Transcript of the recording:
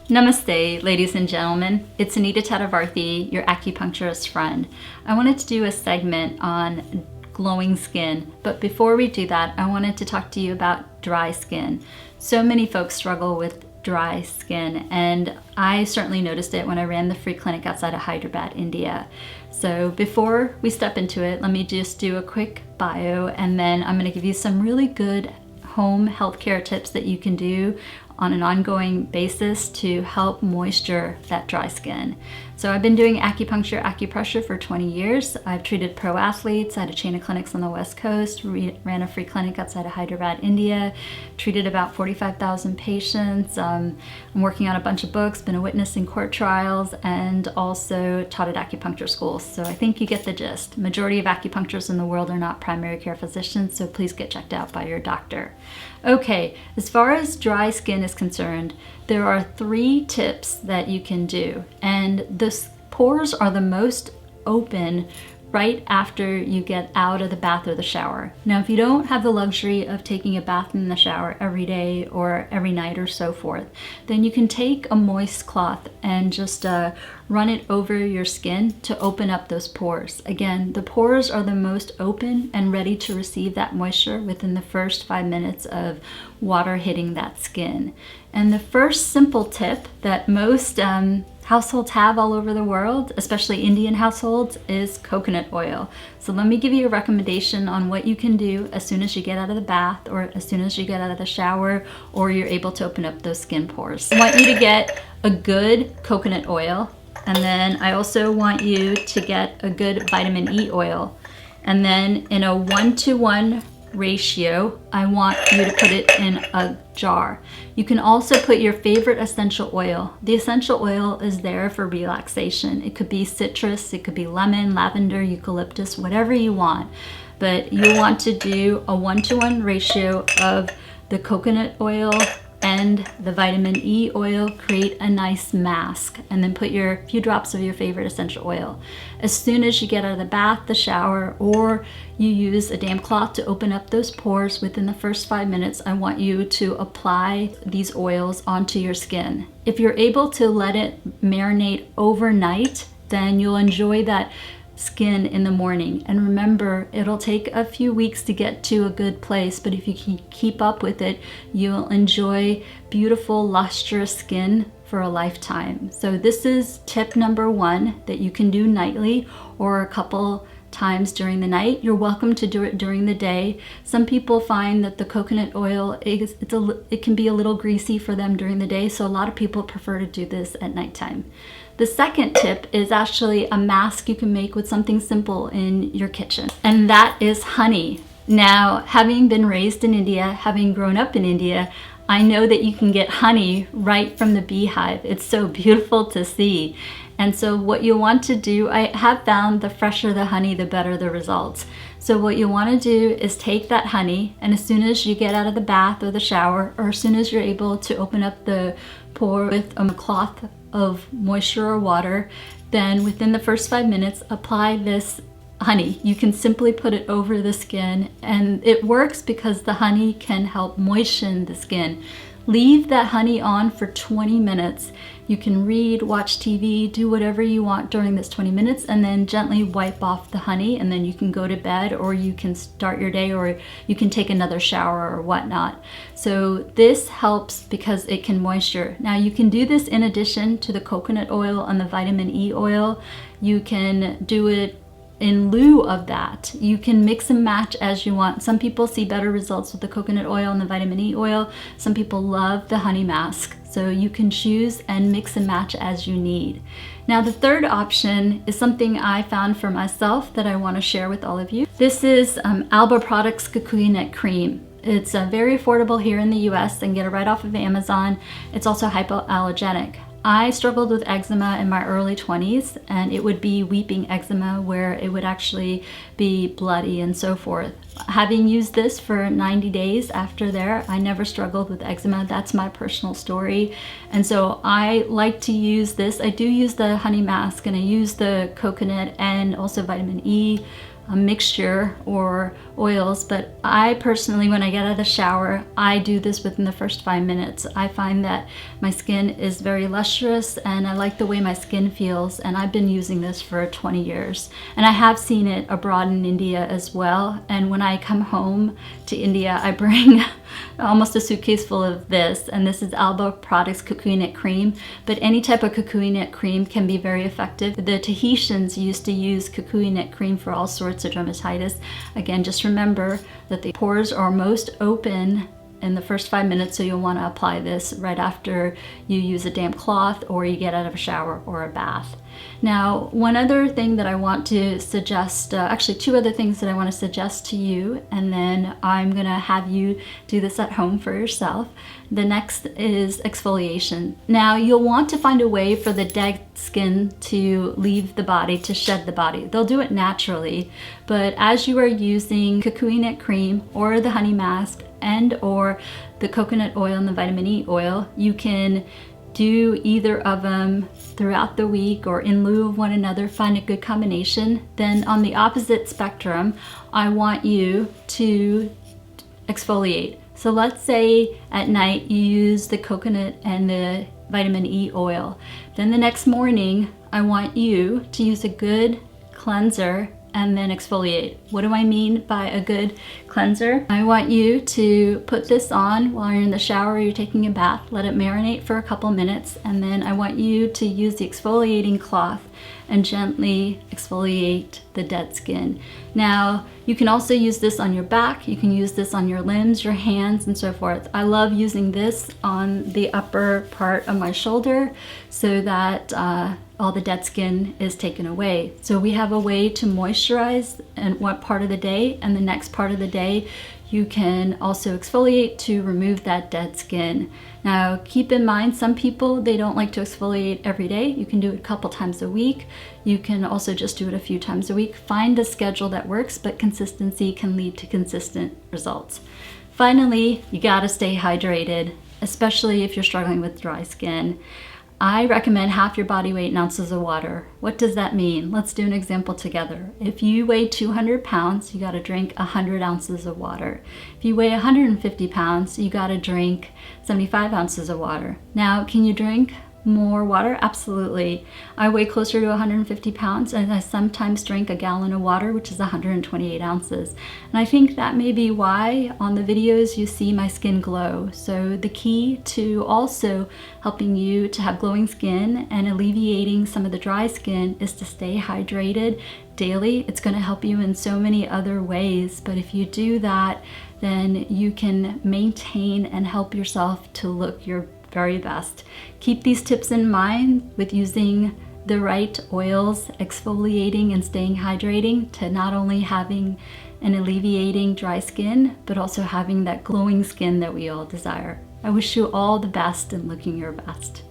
Namaste, ladies and gentlemen. It's Anita Tadavarthy, your acupuncturist friend. I wanted to do a segment on glowing skin, but before we do that, I wanted to talk to you about dry skin. So many folks struggle with dry skin, and I certainly noticed it when I ran the free clinic outside of Hyderabad, India. So before we step into it, let me just do a quick bio, and then I'm going to give you some really good home healthcare tips that you can do on an ongoing basis to help moisture that dry skin. So I've been doing acupressure for 20 years. I've treated pro athletes. I had a chain of clinics on the West Coast, ran a free clinic outside of Hyderabad, India, treated about 45,000 patients. I'm working on a bunch of books, been a witness in court trials, and also taught at acupuncture schools. So I think you get the gist. Majority of acupuncturists in the world are not primary care physicians, so please get checked out by your doctor. Okay, as far as dry skin is concerned, there are 3 tips that you can do, and the pores are the most open right after you get out of the bath or the shower. Now, if you don't have the luxury of taking a bath in the shower every day or every night or so forth, then you can take a moist cloth and just run it over your skin to open up those pores. Again, the pores are the most open and ready to receive that moisture within the first 5 minutes of water hitting that skin. And the first simple tip that most households have all over the world, especially Indian households, is coconut oil. So let me give you a recommendation on what you can do as soon as you get out of the bath or as soon as you get out of the shower or you're able to open up those skin pores. I want you to get a good coconut oil, and then I also want you to get a good vitamin E oil. And then in a 1-to-1 ratio, I want you to put it in a jar. You can also put your favorite essential oil. The essential oil is there for relaxation. It could be citrus, it could be lemon, lavender, eucalyptus, whatever you want. But you want to do a 1-to-1 ratio of the coconut oil and the vitamin E oil. Create a nice mask, and then put your few drops of your favorite essential oil. As soon as you get out of the bath, the shower, or you use a damp cloth to open up those pores within the first 5 minutes, I want you to apply these oils onto your skin. If you're able to let it marinate overnight, then you'll enjoy that skin in the morning. And remember, it'll take a few weeks to get to a good place, but if you can keep up with it, you'll enjoy beautiful, lustrous skin for a lifetime. So this is tip number 1 that you can do nightly or a couple times during the night. You're welcome to do it during the day. Some people find that the coconut oil, it can be a little greasy for them during the day, so a lot of people prefer to do this at nighttime. The second tip is actually a mask you can make with something simple in your kitchen, and that is honey. Now, having been raised in India, having grown up in India, I know that you can get honey right from the beehive. It's so beautiful to see. And so what you want to do, I have found the fresher the honey, the better the results. So what you want to do is take that honey, and as soon as you get out of the bath or the shower, or as soon as you're able to open up the pore with a cloth of moisture or water, then within the first 5 minutes, apply this honey. You can simply put it over the skin, and it works because the honey can help moisten the skin. Leave that honey on for 20 minutes. You can read, watch TV, do whatever you want during this 20 minutes, and then gently wipe off the honey, and then you can go to bed, or you can start your day, or you can take another shower or whatnot. So this helps because it can moisture. Now you can do this in addition to the coconut oil and the vitamin E oil. You can do it in lieu of that. You can mix and match as you want. Some people see better results with the coconut oil and the vitamin E oil. Some people love the honey mask. So you can choose and mix and match as you need. Now the third option is something I found for myself that I want to share with all of you. This is Alba Products Kukui Net Cream. It's very affordable here in the US and get it right off of Amazon. It's also hypoallergenic. I struggled with eczema in my early 20s, and it would be weeping eczema where it would actually be bloody and so forth. Having used this for 90 days after there, I never struggled with eczema. That's my personal story. And so I like to use this. I do use the honey mask, and I use the coconut and also vitamin E a mixture or oils, but I personally, when I get out of the shower, I do this within the first 5 minutes. I find that my skin is very lustrous and I like the way my skin feels, and I've been using this for 20 years. And I have seen it abroad in India as well, and when I come home to India, I bring almost a suitcase full of this, and this is Alba Products Cocoon Knit Cream, but any type of cocoon knit cream can be very effective. The Tahitians used to use cocoon knit cream for all sorts of dermatitis. Again, just remember that the pores are most open in the first 5 minutes, so you'll want to apply this right after you use a damp cloth or you get out of a shower or a bath. Now, one other thing that I want to suggest, actually 2 other things that I want to suggest to you, and then I'm going to have you do this at home for yourself. The next is exfoliation. Now, you'll want to find a way for the dead skin to leave the body, to shed the body. They'll do it naturally, but as you are using cocoon knit cream or the honey mask and or the coconut oil and the vitamin E oil, you can do either of them throughout the week or in lieu of one another. Find a good combination. Then on the opposite spectrum, I want you to exfoliate. So let's say at night you use the coconut and the vitamin E oil. Then the next morning, I want you to use a good cleanser and then exfoliate. What do I mean by a good cleanser? I want you to put this on while you're in the shower or you're taking a bath, let it marinate for a couple minutes, and then I want you to use the exfoliating cloth and gently exfoliate the dead skin. Now, you can also use this on your back, you can use this on your limbs, your hands, and so forth. I love using this on the upper part of my shoulder so that all the dead skin is taken away. So we have a way to moisturize in one part of the day, and the next part of the day you can also exfoliate to remove that dead skin. Now, keep in mind, some people, they don't like to exfoliate every day. You can do it a couple times a week. You can also just do it a few times a week. Find a schedule that works, but consistency can lead to consistent results. Finally, you gotta stay hydrated, especially if you're struggling with dry skin. I recommend half your body weight in ounces of water. What does that mean? Let's do an example together. If you weigh 200 pounds, you gotta drink 100 ounces of water. If you weigh 150 pounds, you gotta drink 75 ounces of water. Now, can you drink more water? Absolutely. I weigh closer to 150 pounds and I sometimes drink a gallon of water, which is 128 ounces. And I think that may be why on the videos you see my skin glow. So the key to also helping you to have glowing skin and alleviating some of the dry skin is to stay hydrated daily. It's going to help you in so many other ways, but if you do that, then you can maintain and help yourself to look your very best. Keep these tips in mind with using the right oils, exfoliating and staying hydrating, to not only having and alleviating dry skin, but also having that glowing skin that we all desire. I wish you all the best and looking your best.